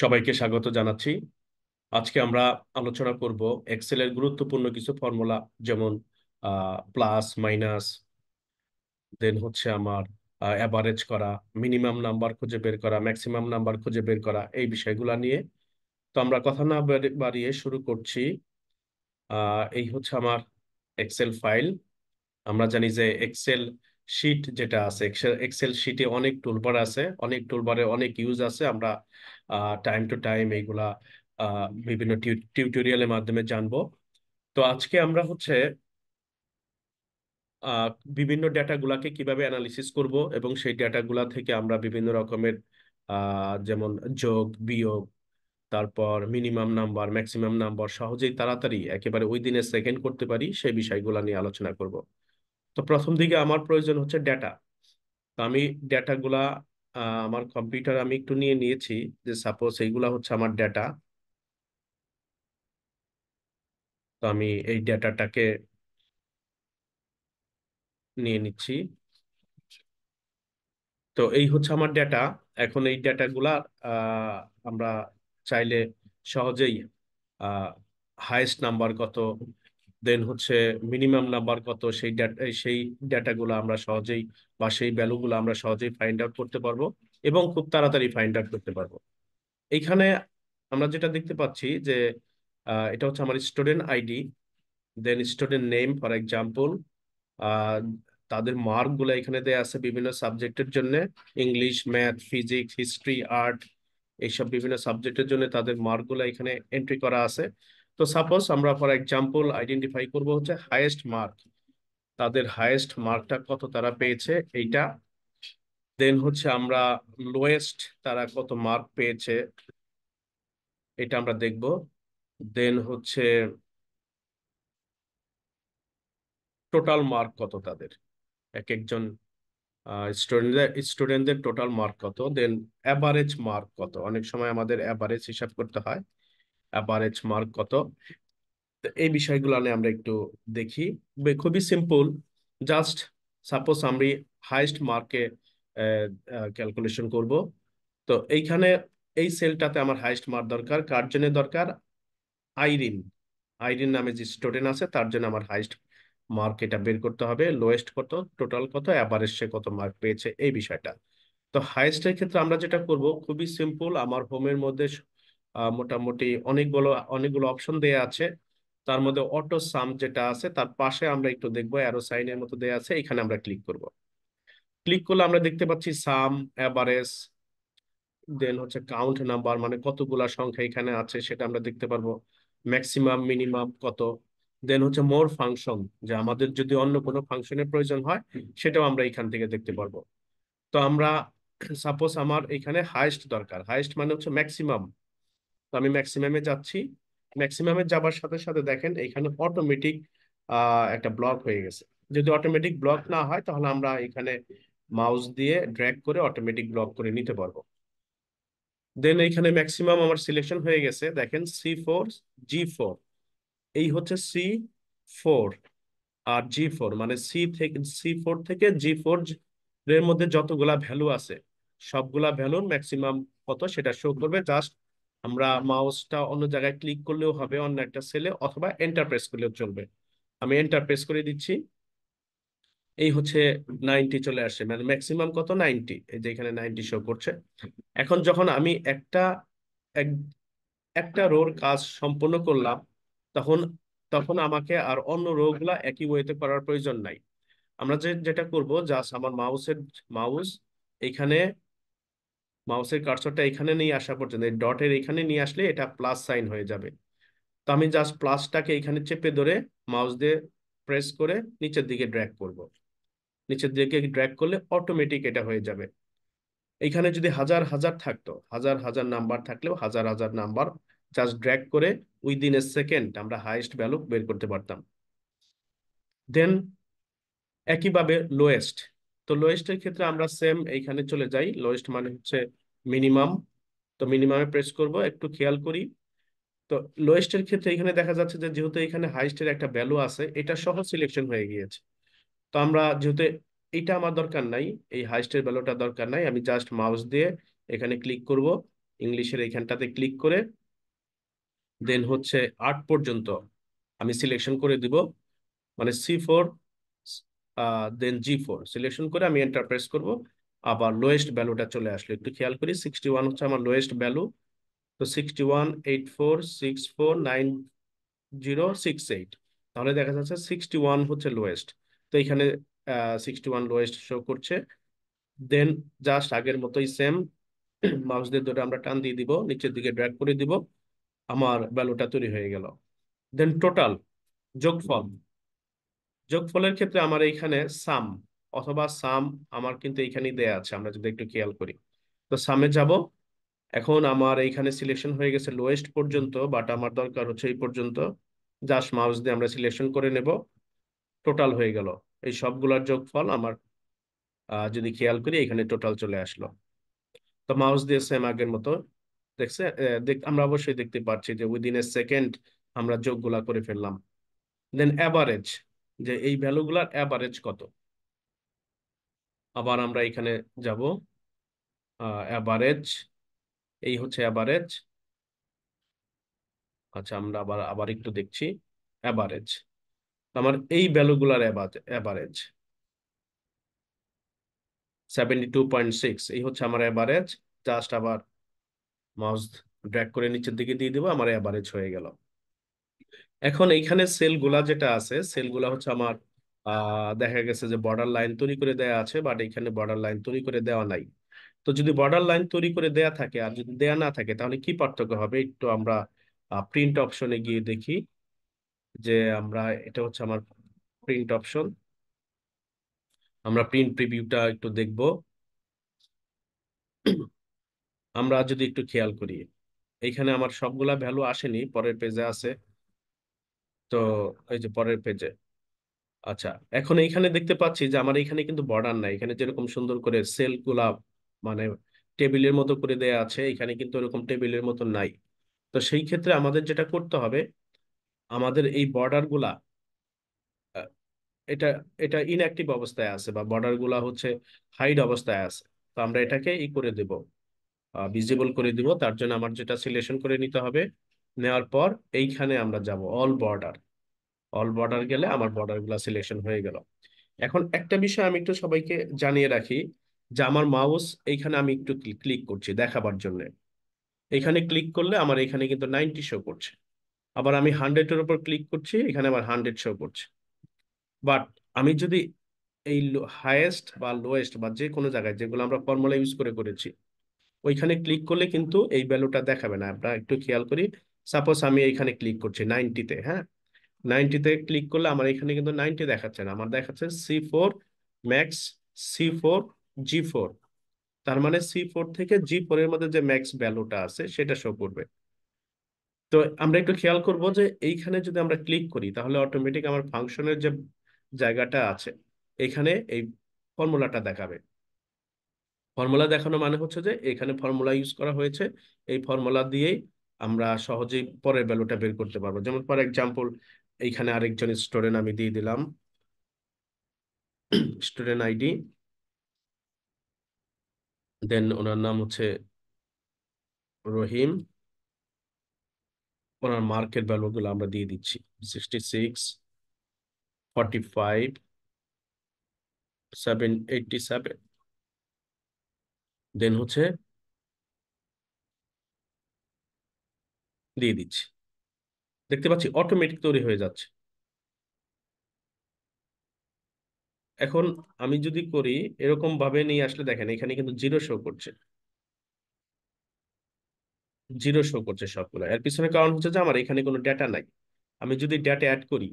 সবাইকে স্বাগত জানাচ্ছি। আজকে আমরা আলোচনা করব এক্সেলের গুরুত্বপূর্ণ কিছু ফর্মুলা, যেমন প্লাস মাইনাস, দেন হচ্ছে আমার অ্যাভারেজ করা, মিনিমাম নাম্বার খুঁজে বের করা, ম্যাক্সিমাম নাম্বার খুঁজে বের করা, এই বিষয়গুলো নিয়ে। তো আমরা কথা না বাড়িয়ে শুরু করছি। এই হচ্ছে আমার এক্সেল ফাইল। আমরা জানি যে এক্সেল শিট যেটা আছে, এক্সেল শিটে অনেক টুলবার আছে, অনেক টুলবারে অনেক ইউজ আছে। আমরা টাইম টু টাইম এইগুলা বিভিন্ন টিউটোরিয়ালের মাধ্যমে জানবো। তো আজকে আমরা হচ্ছে আহ, বিভিন্ন ডেটাগুলাকে কিভাবে অ্যানালিসিস করব, এবং সেই ডেটাগুলা থেকে আমরা বিভিন্ন রকমের যেমন যোগ বিয়োগ, তারপর মিনিমাম নাম্বার ম্যাক্সিমাম নাম্বার সহজেই তাড়াতাড়ি একেবারে ওই দিনে সেকেন্ড করতে পারি, সেই বিষয়গুলো নিয়ে আলোচনা করব। তো প্রথম দিকে আমার প্রয়োজন হচ্ছে ডেটা। তো আমি ডেটাগুলা আমার কম্পিউটার আমি একটু নিয়ে নিয়েছি, যে সাপোজ এইগুলা হচ্ছে আমার ডেটা। তো আমি এই ডেটাটাকে নিয়ে নিচ্ছি। তো এই হচ্ছে আমার ডেটা। এখন এই ডেটাগুলা আহ, আমরা চাইলে সহজেই হাইয়েস্ট নাম্বার কত, দেন হচ্ছে মিনিমাম নাম্বার কত, সেই ডেটাগুলো আমরা সহজেই বা সেই ভ্যালুগুলো আমরা সহজেই ফাইন্ড আউট করতে পারবো, এবং খুব তাড়াতাড়ি ফাইন্ড আউট করতে পারবো। এইখানে আমরা যেটা দেখতে পাচ্ছি যে এটা হচ্ছে আমার student ID, then student name for example. আহ, তাদের মার্ক গুলো এখানে দেয়া আছে বিভিন্ন সাবজেক্টের জন্য, English, math, physics, history, art, এইসব বিভিন্ন সাবজেক্টের জন্য তাদের মার্ক গুলো এখানে এন্ট্রি করা আছে। তো সাপোজ আমরা ফর এক্সাম্পল আইডেন্টিফাই করব হচ্ছে হাইয়েস্ট মার্ক, তাদের হাইয়েস্ট মার্কটা কত তারা পেয়েছে এইটা। দেন হচ্ছে আমরা লোয়েস্ট তারা কত মার্ক পেয়েছে এটা আমরা দেখব। দেন হচ্ছে টোটাল মার্ক কত তাদের, এক একজন স্টুডেন্টদের টোটাল মার্ক কত, দেন অ্যাভারেজ মার্ক কত, অনেক সময় আমাদের অ্যাভারেজ হিসাব করতে হয়, অ্যাভারেজ মার্ক কত। তো এই বিষয়গুলো নিয়ে আমরা একটু দেখি। খুবই সিম্পল। জাস্ট সাপোজ আমি হাইস্ট মার্কে ক্যালকুলেশন করব। তো এইখানে এই সেলটাতে আমার হাইস্ট মার্ক দরকার, কার জন্য দরকার? আইরিন। আইরিন নামে যে স্টুডেন্ট আছে তার জন্য আমার হাইস্ট মার্ক এটা বের করতে হবে, লোয়েস্ট কত, টোটাল কত, অ্যাভারেজ সে কত মার্ক পেয়েছে, এই বিষয়টা। তো হাইস্টের ক্ষেত্রে আমরা যেটা করব খুবই সিম্পল। আমার হোমের মধ্যে মোটামুটি অনেকগুলো অনেকগুলো অপশন দেয়া আছে। তার মধ্যে অটো সাম যেটা আছে তার পাশে আমরা একটু দেখবো, অ্যারো সাইনের মতো দেয়া আছে, এখানে আমরা ক্লিক করব। ক্লিক করলে আমরা দেখতে পাচ্ছি সাম, অ্যাভারেজ, দেন হচ্ছে কাউন্ট নাম্বার, মানে কতগুলা সংখ্যা এখানে আছে সেটা আমরা দেখতে পারবো, ম্যাক্সিমাম মিনিমাম কত, দেন হচ্ছে মোর ফাংশন, যে আমাদের যদি অন্য কোনো ফাংশনের প্রয়োজন হয় সেটাও আমরা এখান থেকে দেখতে পারবো। তো আমরা সাপোজ আমার এখানে হাইস্ট দরকার, হাইস্ট মানে হচ্ছে ম্যাক্সিমাম। তো আমি ম্যাক্সিমামে যাচ্ছি। ম্যাক্সিমামে যাবার সাথে সাথে দেখেন এখানে অটোমেটিক একটা ব্লক হয়ে গেছে। যদি অটোমেটিক ব্লক না হয় তাহলে আমরা এখানে মাউস দিয়ে ড্র্যাগ করে অটোমেটিক ব্লক করে নিতে পারবো। দেন এখানে ম্যাক্সিমাম আমার সিলেকশন হয়ে গেছে, দেখেন C4, G4। এই হচ্ছে C4 আর G4, মানে C4 থেকে G4 এর মধ্যে যতগুলা ভ্যালু আছে সবগুলা ভ্যালুর ম্যাক্সিমাম কত সেটা শো করবে। জাস্ট আমরা মাউসটা অন্য জায়গায় ক্লিক করলেও হবে, অন্য একটা সেলে, অথবা এন্টার প্রেস করলেও চলবে। আমি এন্টার প্রেস করে দিচ্ছি। এই হচ্ছে 90 চলে আসে, মানে ম্যাক্সিমাম কত, 90। এই যে এখানে 90 শো করছে। এখন যখন আমি এক- একটা রোর কাজ সম্পূর্ণ করলাম, তখন তখন আমাকে আর অন্য রো গুলা একই ওয়েতে করার প্রয়োজন নাই। আমরা যেটা করব, জাস্ট আমার মাউস এখানে, মাউসের কার্সরটা এখানে নিয়ে আসা পর্যন্ত, এই ডটের এখানে নিয়ে আসলে এটা প্লাস সাইন হয়ে যাবে। তো আমি জাস্ট প্লাসটাকে এখানে চেপে ধরে মাউস দিয়ে প্রেস করে নিচের দিকে ড্র্যাগ করব। নিচের দিকে ড্র্যাগ করলে অটোমেটিক এটা হয়ে যাবে। এখানে যদি হাজার হাজার থাকতো, হাজার হাজার নাম্বার থাকলেও হাজার হাজার নাম্বার জাস্ট ড্র্যাগ করে উইদিন এ সেকেন্ড আমরা হাইয়েস্ট ভ্যালু বের করতে পারতাম। দেন একইভাবে লোয়েস্ট। তো লোয়েস্টের ক্ষেত্রে আমরা সেম এইখানে চলে যাই, লোয়েস্ট মানে হচ্ছে মিনিমাম। তো মিনিমামে প্রেস করব, একটু খেয়াল করি। তো লোয়েস্টের ক্ষেত্রে এখানে দেখা যাচ্ছে যে যেহেতু এখানে হাইস্টের একটা ভ্যালু আছে, এটা সহ সিলেকশন হয়ে গিয়েছে। তো আমরা যেহেতু এটা আমার দরকার নাই, এই হাইস্টের ভ্যালুটা দরকার নাই, আমি জাস্ট মাউস দিয়ে এখানে ক্লিক করব। ইংলিশের এইখানটাতে ক্লিক করে দেন হচ্ছে 8 পর্যন্ত আমি সিলেকশন করে দিব, মানে C4 দেন G4 সিলেকশন করে আমি এন্টার প্রেস করব। আবার লোয়েস্ট ভ্যালুটা চলে আসলো, একটু খেয়াল করি 61 হচ্ছে আমার লোয়েস্ট ভ্যালু। তো 6184649068, তাহলে দেখা যাচ্ছে 61 হচ্ছে লোয়েস্ট। তো এখানে 61 লোয়েস্ট শো করছে। দেন জাস্ট আগের মতোই সেম, মাউস দিয়ে ধরে আমরা টান দিয়ে দিব, নিচের দিকে ড্র্যাগ করে দিব, আমার ভ্যালুটা তৈরি হয়ে গেল। দেন টোটাল, যোগফল। যোগফলের ক্ষেত্রে আমার এইখানে সাম অথবা সাম আমার কিন্তু এইখানেই দেয়া আছে, আমরা যদি একটু খেয়াল করি। তো সামে যাব। এখন আমার এইখানে সিলেকশন হয়ে গেছে লোয়েস্ট পর্যন্ত, বাট আমার দরকার হচ্ছে এই পর্যন্ত। জাস্ট মাউস দিয়ে আমরা সিলেকশন করে নেব, টোটাল হয়ে গেল। এই সবগুলোর যোগফল আমার যদি খেয়াল করি এখানে টোটাল চলে আসলো। তো মাউস দিয়ে সেম আগের মতো দেখছে, আমরা অবশ্যই দেখতে পাচ্ছি যে উইদিন এ সেকেন্ড আমরা যোগগুলা করে ফেললাম। দেন অ্যাভারেজ, যে এই ভ্যালুগুলার অ্যাভারেজ কত। আবার আমরা এখানে যাব, অ্যাভারেজ, এই হচ্ছে অ্যাভারেজ। আচ্ছা, আমরা আবার আবার একটু দেখছি অ্যাভারেজ। আমার এই ভ্যালুগুলার অ্যাভারেজ 72.6, এই হচ্ছে আমার অ্যাভারেজ। জাস্ট আবার মাউস ড্র্যাগ করে নিচের দিকে দিয়ে দিব, আমার অ্যাভারেজ হয়ে গেল। এখন এইখানে সেলগুলা যেটা আছে, সেলগুলা হচ্ছে আমার দেখা গেছে যে বর্ডার লাইন তৈরি করে দেয়া আছে, বাট এখানে বর্ডার লাইন তৈরি করে দেওয়া নাই। তো যদি বর্ডার লাইন তৈরি করে দেয়া থাকে আর যদি দেয়া না থাকে, তাহলে কি পার্থক্য হবে একটু আমরা প্রিন্ট অপশনে গিয়ে দেখি। যে আমরা, এটা হচ্ছে আমার প্রিন্ট অপশন, আমরা প্রিন্ট প্রিভিউটা একটু দেখব। আমরা যদি একটু খেয়াল করি, এইখানে আমার সবগুলা ভ্যালু আসেনি, পরের পেজে আছে। তো এই যে পরের পেজে, আচ্ছা, এখন এইখানে দেখতে পাচ্ছি যে আমার এখানে কিন্তু বর্ডার নাই। এখানে যেরকম সুন্দর করে সেল গুলা মানে টেবিলের মতো করে দেয়া আছে, এখানে কিন্তু এরকম টেবিলের মতো নাই। তো সেই ক্ষেত্রে আমাদের যেটা করতে হবে, আমাদের এই বর্ডার গুলা আহ, এটা এটা ইনঅ্যাক্টিভ অবস্থায় আছে, বা বর্ডার গুলা হচ্ছে হাইড অবস্থায় আছে। তো আমরা এটাকে ই করে দেব, ভিজিবল করে দিব। তার জন্য আমার যেটা সিলেকশন করে নিতে হবে, নেওয়ার পর এইখানে আমরা যাব অল বর্ডার। অল বর্ডার গেলে আমার বর্ডার গুলা সিলেকশন হয়ে গেল। এখন একটা বিষয় আমি একটু সবাইকে জানিয়ে রাখি, যে আমার মাউস এইখানে আমি একটু ক্লিক করছি দেখাবার জন্য। এখানে ক্লিক করলে আমার এখানে কিন্তু 90 শো করছে। আবার আমি 100-এর উপর ক্লিক করছি, এখানে আমার 100 শো করছে। বাট আমি যদি এই হাইয়েস্ট বা লোয়েস্ট বা যে কোনো জায়গায় যেগুলো আমরা ফর্মুলা ইউজ করে করেছি, ওইখানে ক্লিক করলে কিন্তু এই ভ্যালুটা দেখাবে না। আমরা একটু খেয়াল করি, সাপোজ আমি এইখানে ক্লিক করছি 90-তে, হ্যাঁ, 90-তে ক্লিক করলে আমার এখানে কিন্তু 90 দেখাচ্ছে না, আমার দেখাচ্ছে C4 ম্যাক্স, C4 G4। তার মানে C4 থেকে G4 এর মধ্যে যে ম্যাক্স ভ্যালুটা আছে সেটা শো করবে। তো আমরা একটু খেয়াল করব যে এইখানে যদি আমরা ক্লিক করি, তাহলে অটোমেটিক আমার ফাংশনের যে জায়গাটা আছে এখানে এই ফর্মুলাটা দেখাবে। ফর্মুলা দেখানো মানে হচ্ছে যে এখানে ফর্মুলা ইউজ করা হয়েছে, এই ফর্মুলা দিয়েই আমরা সহজেই পরের ভ্যালুটা বের করতে পারবো। যেমন ফর এক্সাম্পল, এইখানে আরেকজন স্টুডেন্ট আমি দিয়ে দিলাম, স্টুডেন্ট আইডি, দেন ওনার নাম হচ্ছে রহিম। ওনার মার্কের ভ্যালুগুলো আমরা দিয়ে দিচ্ছি, 66, 45, 787। দেন হচ্ছে দিয়ে দিচ্ছি, দেখতে পাচ্ছি অটোমেটিক তৈরি হয়ে যাচ্ছে। এখন আমি যদি করি এরকম ভাবে নিয়ে আসলে, দেখেন এখানে কিন্তু জিরো শো করছে, জিরো শো করছে সবগুলো। এর পিছনে কারণ হচ্ছে যে আমার এখানে কোনো ডেটা নাই। আমি যদি ডেটা অ্যাড করি,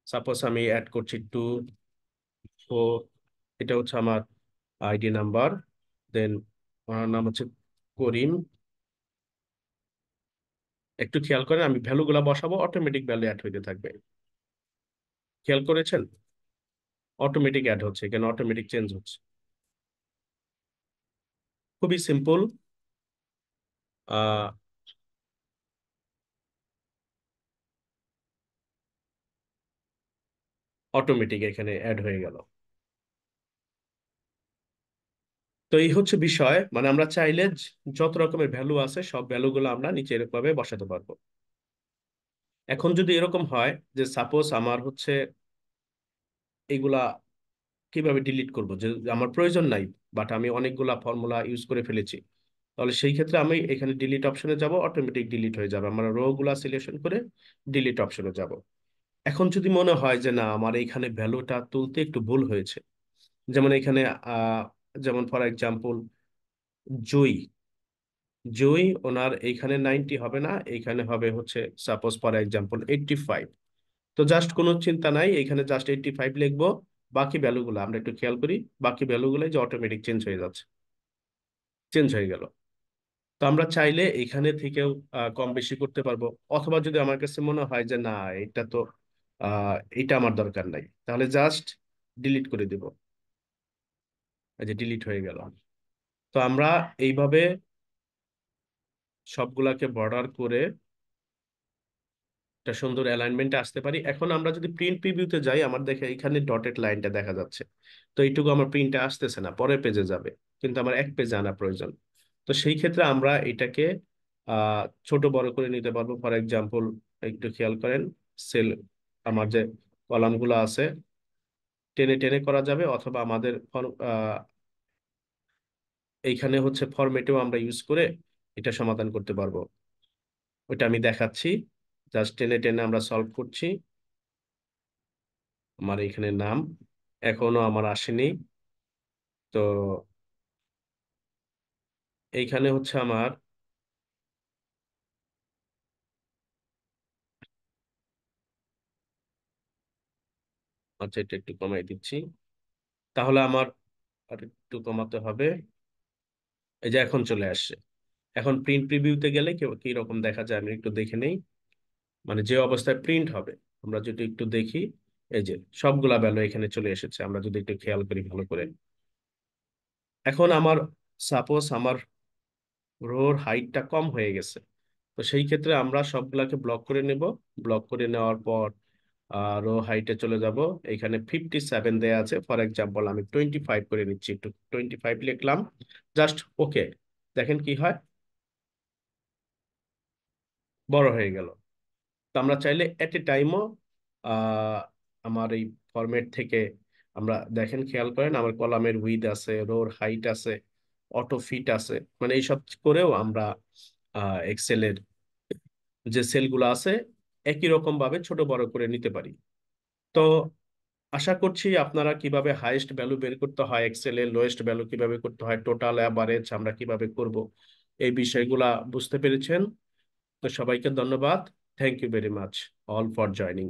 সাপোজ আমি অ্যাড করছি 2, 4, এটা হচ্ছে আমার আইডি নাম্বার, দেন ওনার নাম হচ্ছে করিম। একটু খেয়াল করেন, আমি ভ্যালুগুলা বসাবো, অটোমেটিক ভ্যালু অ্যাড হইতে থাকবে। খেয়াল করেছেন, অটোমেটিক অ্যাড হচ্ছে, এখানে অটোমেটিক চেঞ্জ হচ্ছে। খুবই সিম্পল। আহ অটোমেটিক এখানে অ্যাড হয়ে গেল। তো এই হচ্ছে বিষয়, মানে আমরা চাইলে যত রকমের ভ্যালু আছে সব ভ্যালুগুলো আমরা নিচে এরকম ভাবে বসাতে পারবো। এখন যদি এরকম হয় যে সাপোজ আমার হচ্ছে এইগুলা কিভাবে ডিলিট করব, যে আমার প্রয়োজন নাই, বাট আমি অনেকগুলা ফর্মুলা ইউজ করে ফেলেছি, তাহলে সেই ক্ষেত্রে আমি এখানে ডিলিট অপশনে যাব, অটোমেটিক ডিলিট হয়ে যাবে, আমরা রো গুলা সিলেকশন করে ডিলিট অপশনে যাব। এখন যদি মনে হয় যে না আমার এইখানে ভ্যালুটা তুলতে একটু ভুল হয়েছে, যেমন এখানে আহ যেমন ফর এক্সাম্পল জয়ী, জয়ী ওনার এইখানে 90 হবে না, এইখানে হবে হচ্ছে সাপোজ ফর এক্সাম্পল 85। তো জাস্ট কোনো চিন্তা নাই, এখানে জাস্ট 85 লিখবো। বাকি ভ্যালুগুলো আমরা একটু খেয়াল করি, বাকি ভ্যালুগুলো যে অটোমেটিক চেঞ্জ হয়ে যাচ্ছে, চেঞ্জ হয়ে গেল। তো আমরা চাইলে এখানে থেকেও কম বেশি করতে পারবো, অথবা যদি আমার কাছে মনে হয় যে না এটা তো এটা আমার দরকার নাই, তাহলে জাস্ট ডিলিট করে দিব। এই যে ডিলিট হয়ে গেল। তো আমরা এইভাবে সবগুলাকে বর্ডার করে একটা সুন্দর অ্যালাইনমেন্টে আসতে পারি। এখন আমরা যদি প্রিন্ট প্রিভিউতে যাই, আমার দেখে এখানে ডটেড লাইনটা দেখা যাচ্ছে, তো এইটুকু আমার প্রিন্টে আসতেছে না, পরের পেজে যাবে, কিন্তু আমার এক পেজে আনা প্রয়োজন। তো সেই ক্ষেত্রে আমরা এটাকে ছোট বড় করে নিতে পারবো। ফর এক্সাম্পল একটু খেয়াল করেন, সেল আমার যে কলামগুলো আছে টেনে টেনে করা যাবে, অথবা আমাদের এইখানে হচ্ছে ফরম্যাটেও আমরা ইউজ করে এটা সমাধান করতে পারবো। ওইটা আমি দেখাচ্ছি, জাস্ট টেনে টেনে আমরা সলভ করছি। আমার এখানে নাম এখনো আমার আসেনি, তো এইখানে হচ্ছে আমার, আচ্ছা এটা একটু কমাই দিচ্ছি, তাহলে আমার আর একটু কমাতে হবে। এই যে এখন চলে আসছে। এখন প্রিন্ট প্রিভিউতে গেলে কি রকম দেখা যায় আমি একটু দেখে নেই, মানে যে অবস্থায় প্রিন্ট হবে আমরা যদি একটু দেখি, এই যে সবগুলা ভ্যালু এখানে চলে এসেছে, আমরা যদি একটু খেয়াল করি ভালো করে। এখন আমার সাপোজ আমার রোর হাইটটা কম হয়ে গেছে, তো সেই ক্ষেত্রে আমরা সবগুলাকে ব্লক করে নেব। ব্লক করে নেওয়ার পর রো হাইটে চলে যাব, এখানে 57 দেয়া আছে, ফর এক্সাম্পল আমি 25 করে নিচ্ছি, একটু 25 লিখলাম, জাস্ট ওকে। দেখেন কি হয়, বড় হয়ে গেল। তো আমরা চাইলে এট এ টাইমও আমার এই ফরম্যাট থেকে আমরা, দেখেন খেয়াল করেন আমার কলামের উইথ আছে, রোর হাইট আছে, অটো ফিট আছে, মানে এইসব করেও আমরা এক্সেলের যে সেলগুলো আছে একই রকম ভাবে ছোট বড় করে নিতে পারি। তো আশা করছি আপনারা কিভাবে হাইয়েস্ট ভ্যালু বের করতে হয় এক্সেলে, লোয়েস্ট ভ্যালু কিভাবে করতে হয়, টোটাল অ্যাভারেজ আমরা কিভাবে করব, এই বিষয়গুলা বুঝতে পেরেছেন। তো সবাইকে ধন্যবাদ। Thank you very much all for joining.